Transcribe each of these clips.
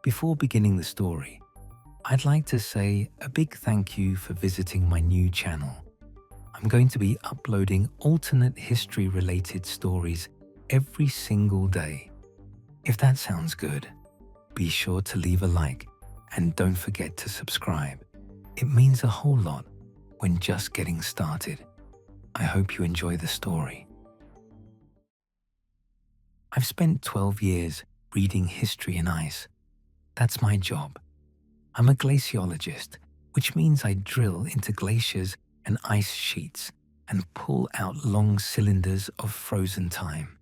Before beginning the story, I'd like to say a big thank you for visiting my new channel. I'm going to be uploading alternate history-related stories every single day. If that sounds good, be sure to leave a like and don't forget to subscribe. It means a whole lot when just getting started. I hope you enjoy the story. I've spent 12 years reading history in ice. That's my job. I'm a glaciologist, which means I drill into glaciers and ice sheets and pull out long cylinders of frozen time.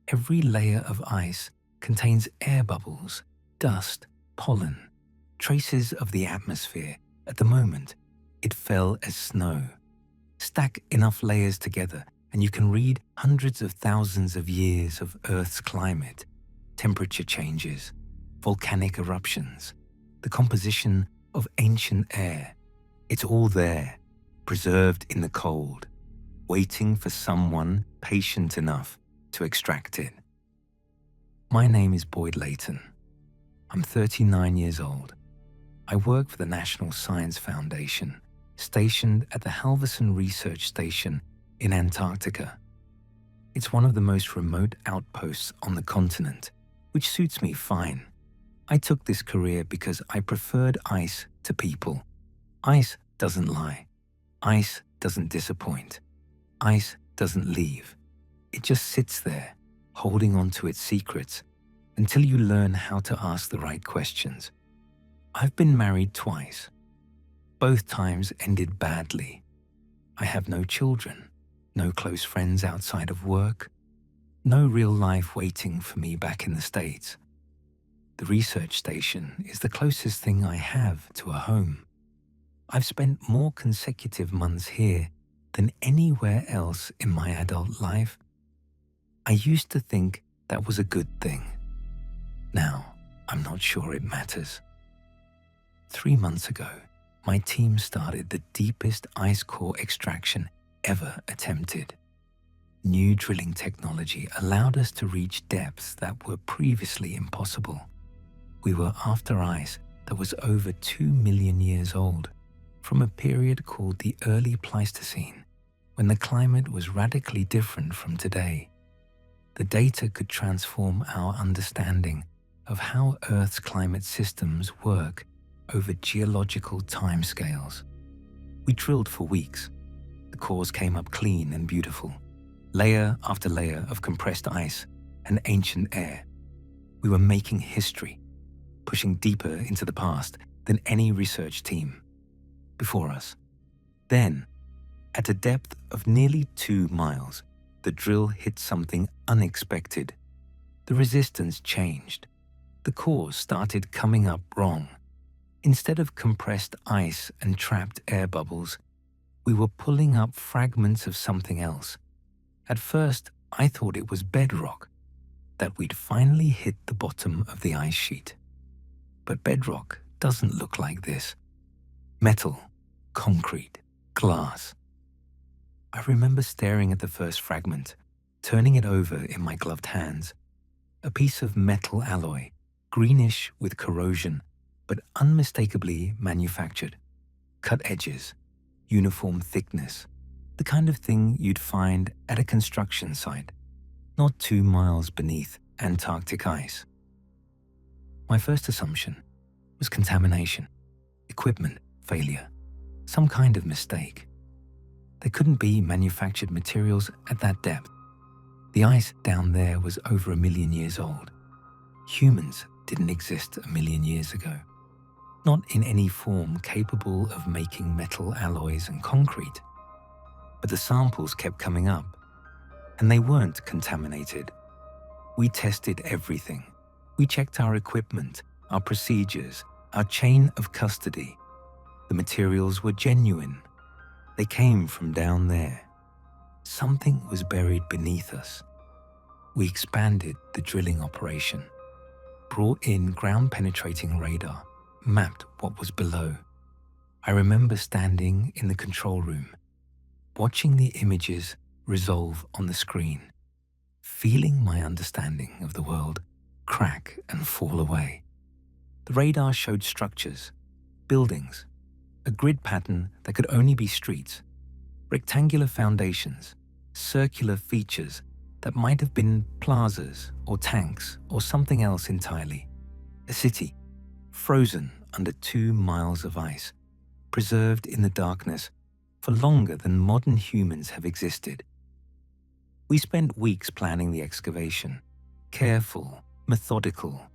Every layer of ice contains air bubbles, dust, pollen, traces of the atmosphere. At the moment, it fell as snow. Stack enough layers together and you can read hundreds of thousands of years of Earth's climate, temperature changes, volcanic eruptions, the composition of ancient air. It's all there, preserved in the cold, waiting for someone patient enough to extract it. My name is Boyd Layton. I'm 39 years old. I work for the National Science Foundation, stationed at the Halverson Research Station in Antarctica. It's one of the most remote outposts on the continent, which suits me fine. I took this career because I preferred ice to people. Ice doesn't lie. Ice doesn't disappoint. Ice doesn't leave. It just sits there, holding on to its secrets until you learn how to ask the right questions. I've been married twice. Both times ended badly. I have no children, no close friends outside of work, no real life waiting for me back in the States. The research station is the closest thing I have to a home. I've spent more consecutive months here than anywhere else in my adult life. I used to think that was a good thing. Now, I'm not sure it matters. 3 months ago, my team started the deepest ice core extraction ever attempted. New drilling technology allowed us to reach depths that were previously impossible. We were after ice that was over 2 million years old, from a period called the early Pleistocene, when the climate was radically different from today. The data could transform our understanding of how Earth's climate systems work over geological timescales. We drilled for weeks. The cores came up clean and beautiful, layer after layer of compressed ice and ancient air. We were making history, pushing deeper into the past than any research team before us. Then, at a depth of nearly 2 miles, the drill hit something unexpected. The resistance changed. The cores started coming up wrong. Instead of compressed ice and trapped air bubbles, we were pulling up fragments of something else. At first, I thought it was bedrock, that we'd finally hit the bottom of the ice sheet. But bedrock doesn't look like this. Metal, concrete, glass. I remember staring at the first fragment, turning it over in my gloved hands. A piece of metal alloy, greenish with corrosion, but unmistakably manufactured. Cut edges, uniform thickness, the kind of thing you'd find at a construction site, not 2 miles beneath Antarctic ice. My first assumption was contamination, equipment failure, some kind of mistake. There couldn't be manufactured materials at that depth. The ice down there was over 1 million years old. Humans didn't exist 1 million years ago. Not in any form capable of making metal alloys and concrete. But the samples kept coming up, and they weren't contaminated. We tested everything. We checked our equipment, our procedures, our chain of custody. The materials were genuine. They came from down there. Something was buried beneath us. We expanded the drilling operation, brought in ground-penetrating radar, mapped what was below. I remember standing in the control room, watching the images resolve on the screen, feeling my understanding of the world crack and fall away. The radar showed structures, buildings, a grid pattern that could only be streets, rectangular foundations, circular features that might have been plazas or tanks or something else entirely. A city, frozen under 2 miles of ice, preserved in the darkness for longer than modern humans have existed. We spent weeks planning the excavation, careful, methodical,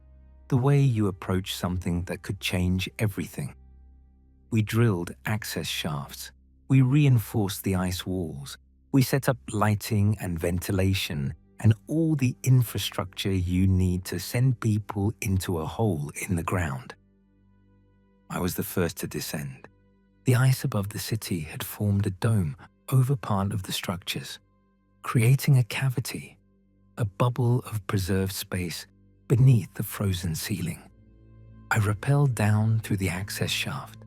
the way you approach something that could change everything. We drilled access shafts, we reinforced the ice walls, we set up lighting and ventilation and all the infrastructure you need to send people into a hole in the ground. I was the first to descend. The ice above the city had formed a dome over part of the structures, creating a cavity, a bubble of preserved space beneath the frozen ceiling. I rappelled down through the access shaft,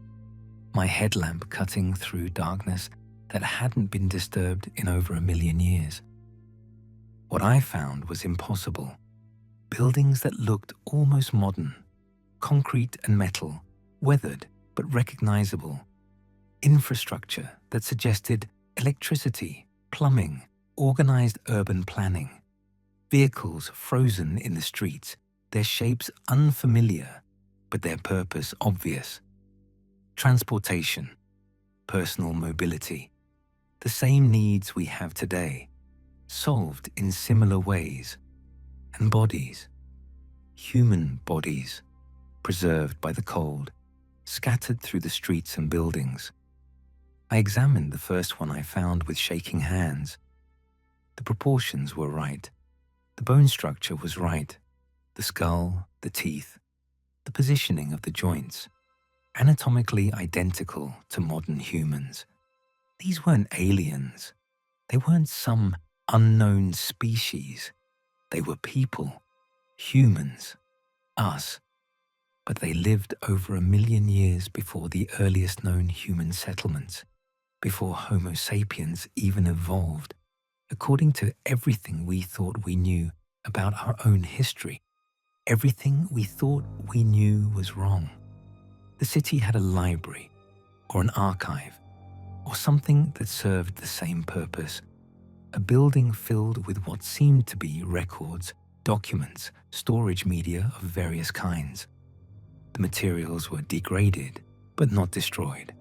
my headlamp cutting through darkness that hadn't been disturbed in over 1 million years. What I found was impossible. Buildings that looked almost modern, concrete and metal, weathered but recognizable. Infrastructure that suggested electricity, plumbing, organized urban planning. Vehicles frozen in the streets, their shapes unfamiliar, but their purpose obvious. Transportation, personal mobility, the same needs we have today, solved in similar ways. And bodies, human bodies, preserved by the cold, scattered through the streets and buildings. I examined the first one I found with shaking hands. The proportions were right. The bone structure was right. The skull, the teeth, the positioning of the joints, anatomically identical to modern humans. These weren't aliens. They weren't some unknown species. They were people, humans, us. But they lived over 1 million years before the earliest known human settlements, before Homo sapiens even evolved, according to everything we thought we knew about our own history. Everything we thought we knew was wrong. The city had a library, or an archive, or something that served the same purpose. A building filled with what seemed to be records, documents, storage media of various kinds. The materials were degraded, but not destroyed.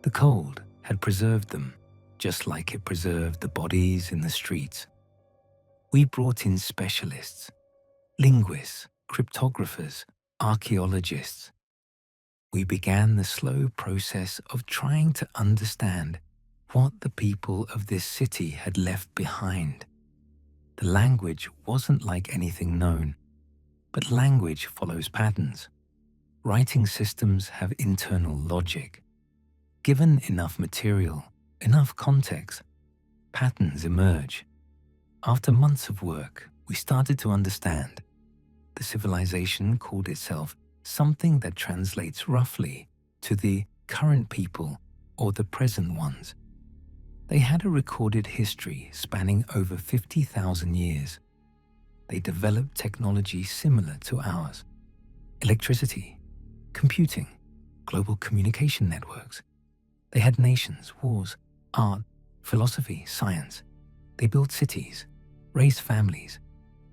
The cold had preserved them, just like it preserved the bodies in the streets. We brought in specialists, linguists, cryptographers, archaeologists. We began the slow process of trying to understand what the people of this city had left behind. The language wasn't like anything known, but language follows patterns. Writing systems have internal logic. Given enough material, enough context, patterns emerge. After months of work, we started to understand. The civilization called itself something that translates roughly to the current people or the present ones. They had a recorded history spanning over 50,000 years. They developed technology similar to ours. Electricity, computing, global communication networks. They had nations, wars, art, philosophy, science. They built cities, raised families,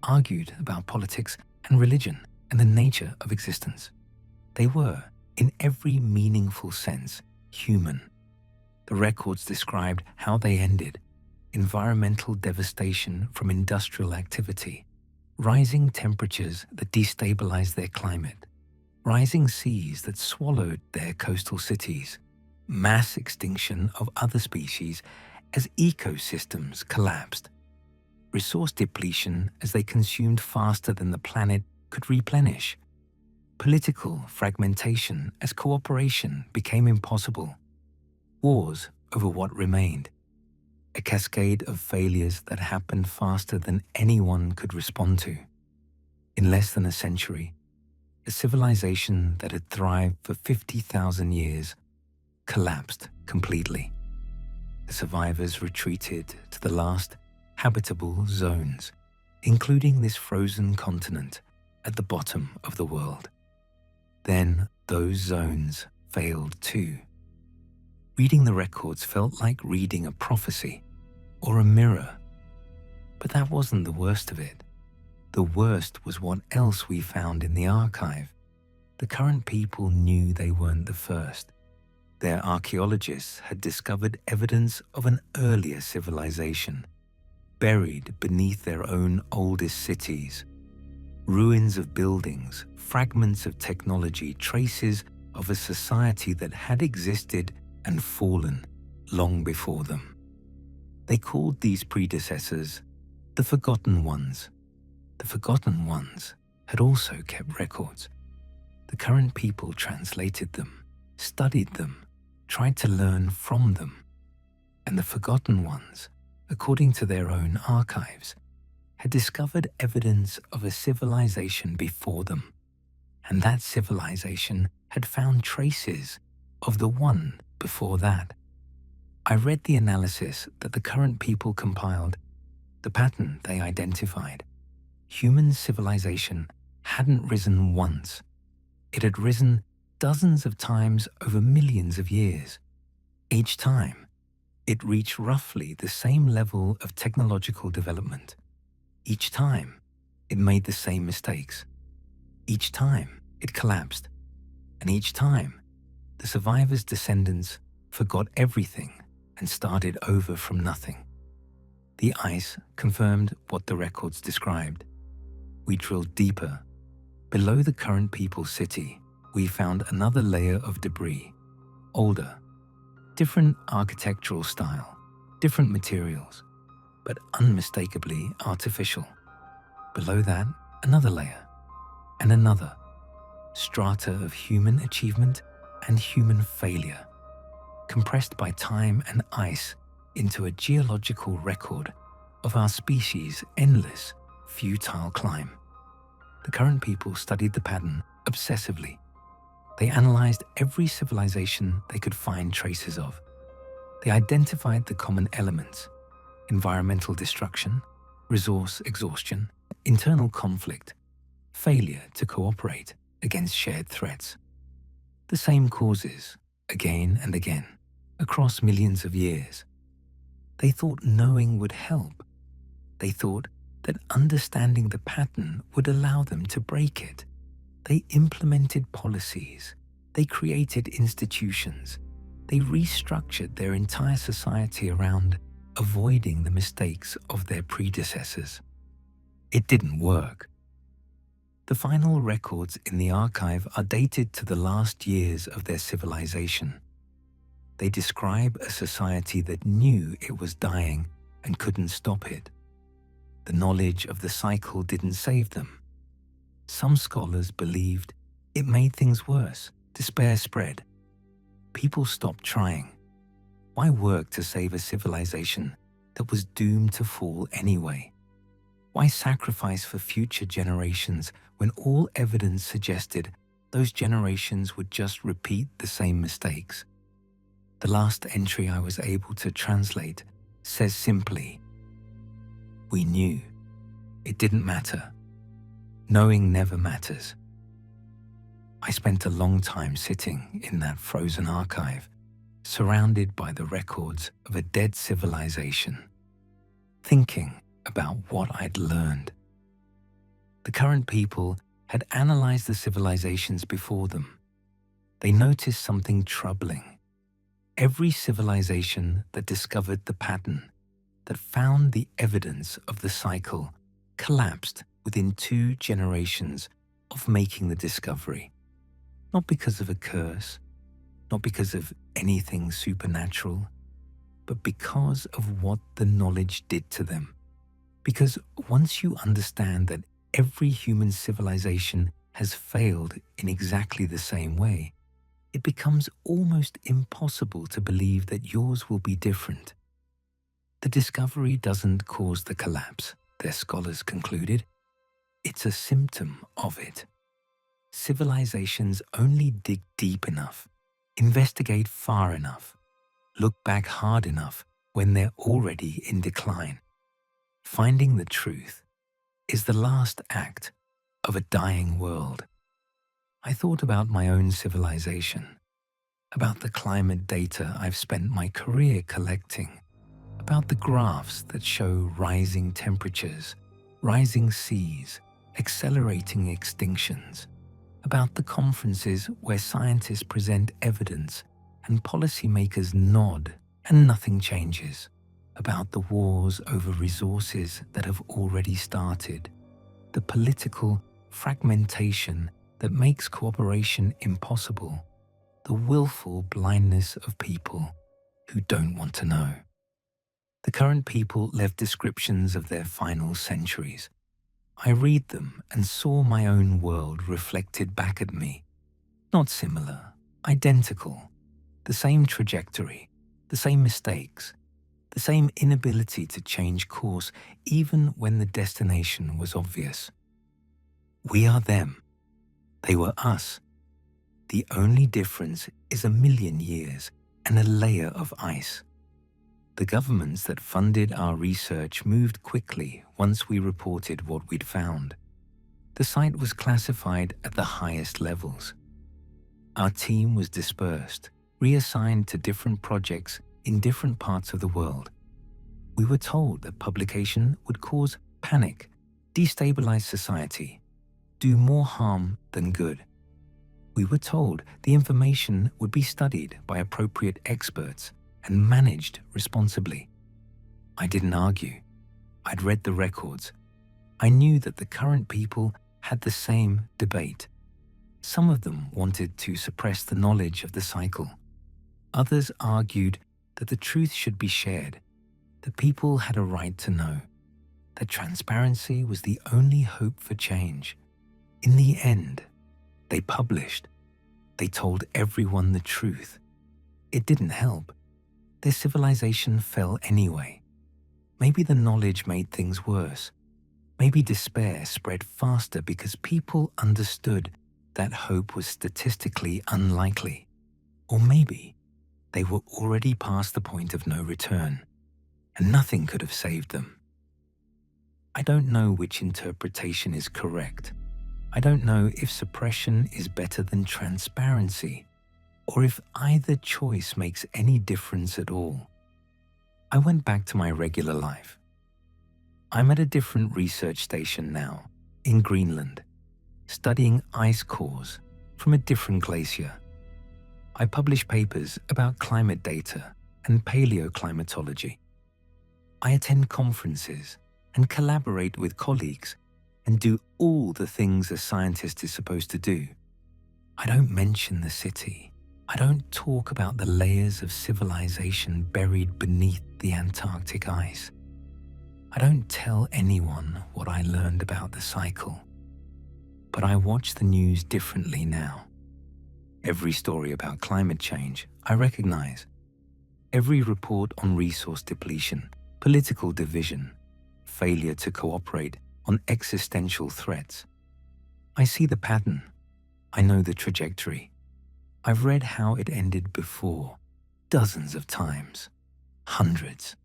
argued about politics and religion and the nature of existence. They were, in every meaningful sense, human. The records described how they ended: environmental devastation from industrial activity, rising temperatures that destabilized their climate, rising seas that swallowed their coastal cities, mass extinction of other species as ecosystems collapsed, resource depletion as they consumed faster than the planet could replenish, political fragmentation as cooperation became impossible, wars over what remained, a cascade of failures that happened faster than anyone could respond to. In less than a century, a civilization that had thrived for 50,000 years collapsed completely. The survivors retreated to the last habitable zones, including this frozen continent at the bottom of the world. then those zones failed too. Reading the records felt like reading a prophecy or a mirror. But that wasn't the worst of it. The worst was what else we found in the archive. The current people knew they weren't the first. Their archaeologists had discovered evidence of an earlier civilization, buried beneath their own oldest cities. Ruins of buildings, fragments of technology, traces of a society that had existed and fallen long before them. They called these predecessors the Forgotten Ones. The Forgotten Ones had also kept records. The current people translated them, studied them, tried to learn from them. And the Forgotten Ones, according to their own archives, had discovered evidence of a civilization before them. And that civilization had found traces of the one before that. I read the analysis that the current people compiled, the pattern they identified. Human civilization hadn't risen once. It had risen dozens of times over millions of years. Each time, it reached roughly the same level of technological development. Each time, it made the same mistakes. Each time, it collapsed. And each time, the survivors' descendants forgot everything and started over from nothing. The ice confirmed what the records described. We drilled deeper. Below the current people's city, we found another layer of debris, older, different architectural style, different materials, but unmistakably artificial. Below that, another layer, and another, strata of human achievement and human failure, compressed by time and ice into a geological record of our species' endless, futile climb. The current people studied the pattern obsessively. They analyzed every civilization they could find traces of. They identified the common elements: environmental destruction, resource exhaustion, internal conflict, failure to cooperate against shared threats. The same causes, again and again, across millions of years. They thought knowing would help. They thought that understanding the pattern would allow them to break it. They implemented policies. They created institutions. They restructured their entire society around avoiding the mistakes of their predecessors. It didn't work. The final records in the archive are dated to the last years of their civilization. They describe a society that knew it was dying and couldn't stop it. The knowledge of the cycle didn't save them. Some scholars believed it made things worse. Despair spread. People stopped trying. Why work to save a civilization that was doomed to fall anyway? Why sacrifice for future generations when all evidence suggested those generations would just repeat the same mistakes? The last entry I was able to translate says simply, "We knew. It didn't matter. Knowing never matters." I spent a long time sitting in that frozen archive, surrounded by the records of a dead civilization, thinking about what I'd learned. The current people had analyzed the civilizations before them. They noticed something troubling. Every civilization that discovered the pattern, that found the evidence of the cycle, collapsed within 2 generations of making the discovery. Not because of a curse, not because of anything supernatural, but because of what the knowledge did to them. Because once you understand that every human civilization has failed in exactly the same way, it becomes almost impossible to believe that yours will be different. The discovery doesn't cause the collapse, their scholars concluded. It's a symptom of it. Civilizations only dig deep enough, investigate far enough, look back hard enough when they're already in decline. Finding the truth is the last act of a dying world. I thought about my own civilization, about the climate data I've spent my career collecting, about the graphs that show rising temperatures, rising seas, accelerating extinctions, about the conferences where scientists present evidence and policymakers nod and nothing changes, about the wars over resources that have already started, the political fragmentation that makes cooperation impossible, the willful blindness of people who don't want to know. The current people left descriptions of their final centuries. I read them and saw my own world reflected back at me. Not similar, identical. The same trajectory, the same mistakes, the same inability to change course even when the destination was obvious. We are them. They were us. The only difference is 1,000,000 years and a layer of ice. The governments that funded our research moved quickly once we reported what we'd found. The site was classified at the highest levels. Our team was dispersed, reassigned to different projects in different parts of the world. We were told that publication would cause panic, destabilize society, do more harm than good. We were told the information would be studied by appropriate experts and managed responsibly. I didn't argue. I'd read the records. I knew that the current people had the same debate. Some of them wanted to suppress the knowledge of the cycle. Others argued that the truth should be shared, that people had a right to know, that transparency was the only hope for change. In the end, they published. They told everyone the truth. It didn't help. Their civilization fell anyway. Maybe the knowledge made things worse. Maybe despair spread faster because people understood that hope was statistically unlikely. Or maybe they were already past the point of no return, and nothing could have saved them. I don't know which interpretation is correct. I don't know if suppression is better than transparency, or if either choice makes any difference at all. I went back to my regular life. I'm at a different research station now, in Greenland, studying ice cores from a different glacier. I publish papers about climate data and paleoclimatology. I attend conferences and collaborate with colleagues and do all the things a scientist is supposed to do. I don't mention the city. I don't talk about the layers of civilization buried beneath the Antarctic ice. I don't tell anyone what I learned about the cycle. But I watch the news differently now. Every story about climate change, I recognize. Every report on resource depletion, political division, failure to cooperate on existential threats. I see the pattern. I know the trajectory. I've read how it ended before, dozens of times, hundreds.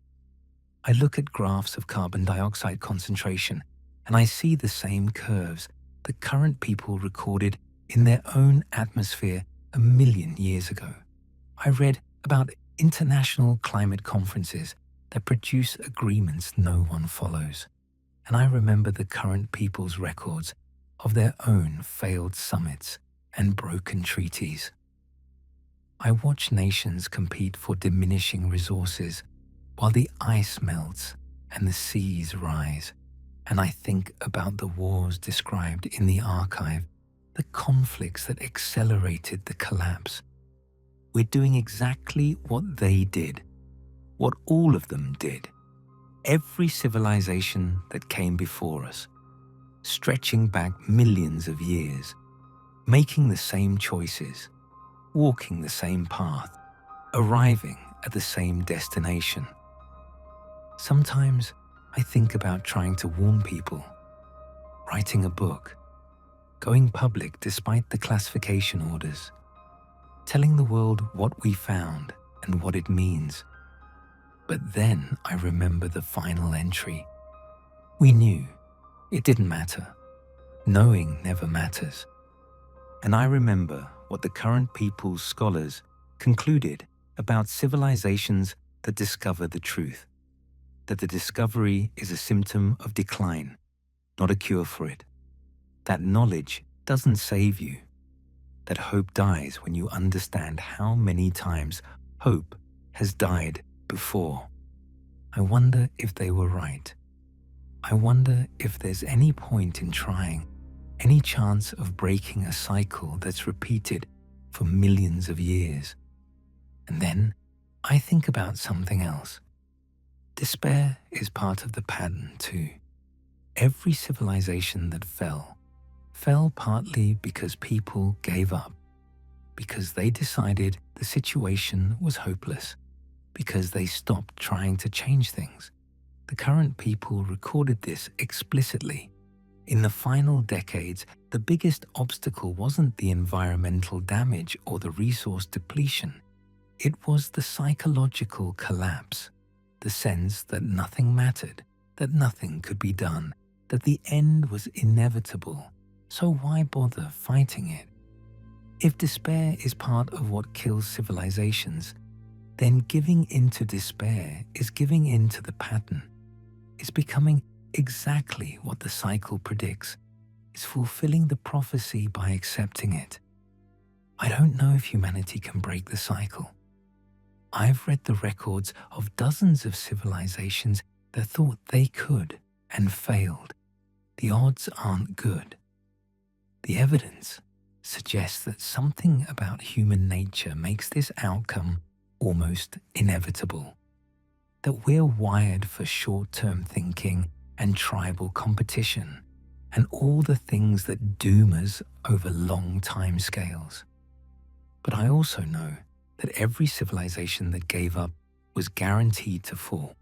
I look at graphs of carbon dioxide concentration, and I see the same curves the current people recorded in their own atmosphere 1,000,000 years ago. I read about international climate conferences that produce agreements no one follows. And I remember the current people's records of their own failed summits and broken treaties. I watch nations compete for diminishing resources while the ice melts and the seas rise, and I think about the wars described in the archive, the conflicts that accelerated the collapse. We're doing exactly what they did, what all of them did. Every civilization that came before us, stretching back millions of years, making the same choices, walking the same path, arriving at the same destination. Sometimes I think about trying to warn people, writing a book, going public despite the classification orders, telling the world what we found and what it means. But then I remember the final entry. We knew. It didn't matter. Knowing never matters. And I remember what the current people's scholars concluded about civilizations that discover the truth, that the discovery is a symptom of decline, not a cure for it, that knowledge doesn't save you, that hope dies when you understand how many times hope has died before. I wonder if they were right. I wonder if there's any point in trying, any chance of breaking a cycle that's repeated for millions of years. And then I think about something else. Despair is part of the pattern too. Every civilization that fell partly because people gave up, because they decided the situation was hopeless, because they stopped trying to change things. The current people recorded this explicitly. In the final decades, the biggest obstacle wasn't the environmental damage or the resource depletion. It was the psychological collapse, the sense that nothing mattered, that nothing could be done, that the end was inevitable. So why bother fighting it? If despair is part of what kills civilizations, then giving in to despair is giving in to the pattern. It's becoming exactly what the cycle predicts. It's fulfilling the prophecy by accepting it. I don't know if humanity can break the cycle. I've read the records of dozens of civilizations that thought they could and failed. The odds aren't good. The evidence suggests that something about human nature makes this outcome almost inevitable. That we're wired for short-term thinking and tribal competition, and all the things that doom us over long time scales. But I also know that every civilization that gave up was guaranteed to fall.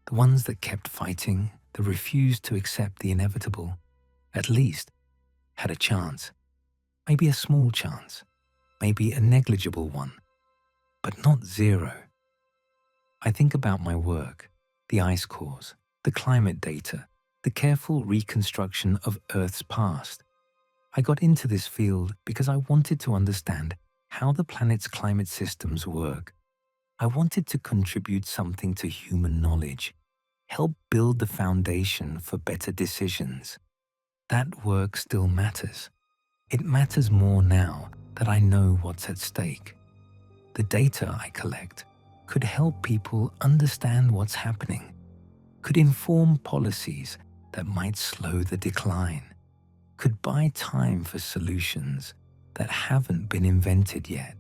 The ones that kept fighting, that refused to accept the inevitable, at least had a chance. Maybe a small chance, maybe a negligible one, but not zero. I think about my work, the ice cores, the climate data, the careful reconstruction of Earth's past. I got into this field because I wanted to understand how the planet's climate systems work. I wanted to contribute something to human knowledge, help build the foundation for better decisions. That work still matters. It matters more now that I know what's at stake. The data I collect could help people understand what's happening, could inform policies that might slow the decline, could buy time for solutions that haven't been invented yet,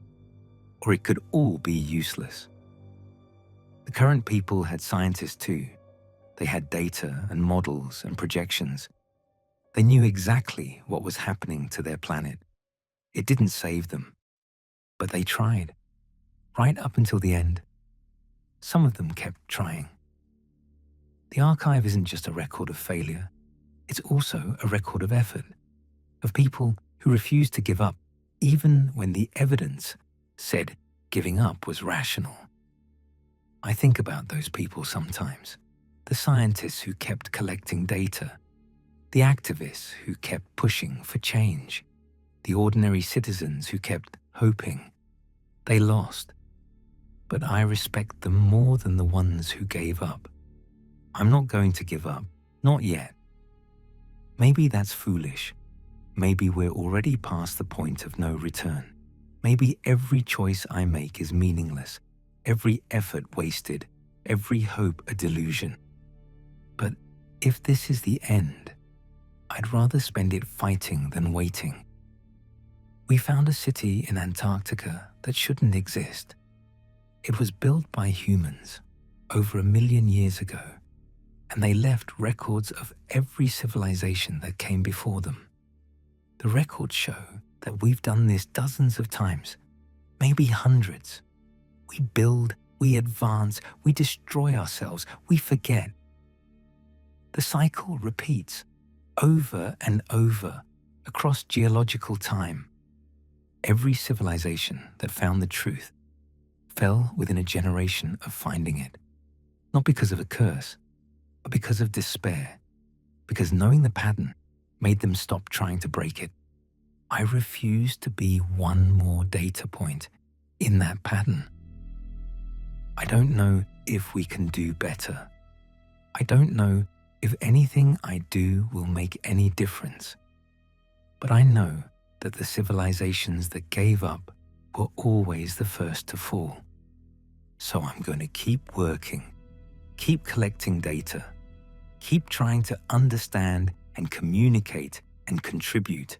or it could all be useless. The current people had scientists too. They had data and models and projections. They knew exactly what was happening to their planet. It didn't save them, but they tried, right up until the end. Some of them kept trying. The archive isn't just a record of failure. It's also a record of effort, of people who refused to give up, even when the evidence said giving up was rational. I think about those people sometimes, the scientists who kept collecting data, the activists who kept pushing for change, the ordinary citizens who kept hoping. They lost, but I respect them more than the ones who gave up. I'm not going to give up, not yet. Maybe that's foolish. Maybe we're already past the point of no return. Maybe every choice I make is meaningless, every effort wasted, every hope a delusion. But if this is the end, I'd rather spend it fighting than waiting. We found a city in Antarctica that shouldn't exist. It was built by humans over 1 million years ago, and they left records of every civilization that came before them. The records show that we've done this dozens of times, maybe hundreds. We build, we advance, we destroy ourselves, we forget. The cycle repeats over and over across geological time. Every civilization that found the truth fell within a generation of finding it, not because of a curse, but because of despair, because knowing the pattern made them stop trying to break it. I refuse to be one more data point in that pattern. I don't know if we can do better. I don't know if anything I do will make any difference. But I know that the civilizations that gave up were always the first to fall. So I'm going to keep working, keep collecting data, keep trying to understand and communicate and contribute.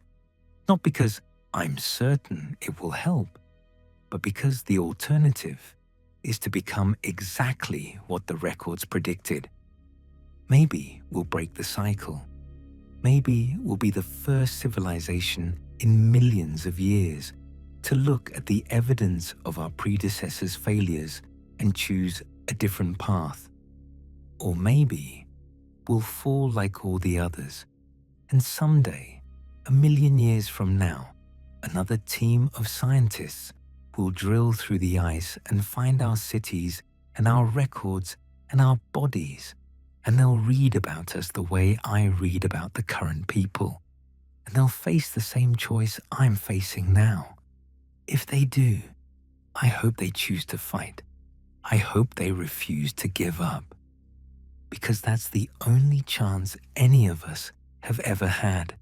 Not because I'm certain it will help, but because the alternative is to become exactly what the records predicted. Maybe we'll break the cycle. Maybe we'll be the first civilization in millions of years to look at the evidence of our predecessors' failures and choose a different path. Or maybe we'll fall like all the others, and someday, 1,000,000 years from now, another team of scientists will drill through the ice and find our cities and our records and our bodies, and they'll read about us the way I read about the current people, and they'll face the same choice I'm facing now. If they do, I hope they choose to fight. I hope they refuse to give up, because that's the only chance any of us have ever had.